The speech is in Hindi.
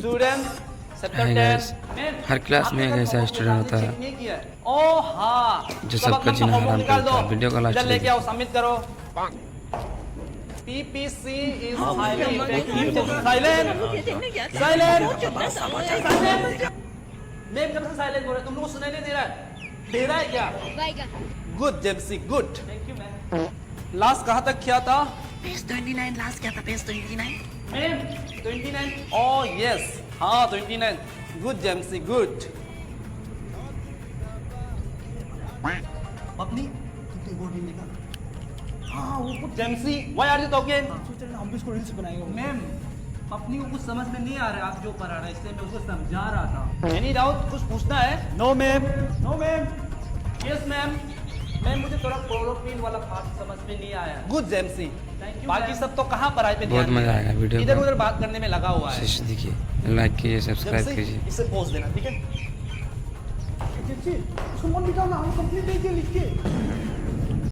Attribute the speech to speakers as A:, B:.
A: स्टूडेंट
B: Hi guys, हर क्लास में एक ऐसा स्टूडेंट होता है
A: ओ हाँ
B: जो सबका जीना हराम करता है। वीडियो का लास्ट
A: लेके आओ, सबमिट करो। PPC is highly effective. Silent. Ma'am कब से साइलेंट बोल रहे? तुम लोग को सुनाई नहीं दे रहा है? दे रहा है क्या? Good Jemsi, good. Thank you ma'am. Last कहाँ तक किया था?
C: पेज 29 लास्ट क्या था? Page 29
A: ma'am 29। ओह यस, हाँ 29। Good Jemsi, good.
D: अपनी कितनी बोर्ड नहीं देखा?
A: हाँ वो कुछ Jemsi, why are you talking?
D: सोच रहे हम भी इसको रील्स बनाएंगे।
A: मैम अपनी को कुछ समझ में नहीं आ रहा है, आप जो पढ़ा रहा है, इसलिए मैं उसको समझा रहा था। Any doubt? कुछ पूछना है?
D: No ma'am.
A: No ma'am. Yes ma'am. Ma'am मुझे थोड़ा क्लोरोफिल वाला पार्ट समझ में नहीं आया। Good Jemsi, thank you. बाकी सब तो कहाँ पढ़ाई पे
B: बहुत मजा आएगा वीडियो
A: इधर
B: को
A: उधर बात करने में लगा हुआ है।
B: शेष देखिए, लाइक कीजिए, सब्सक्राइब कीजिए।
A: इसे पोस्ट देना, ठीक है?
D: उसको मन बिठाओ ना, हम कंप्लीट नहीं किए लिख के।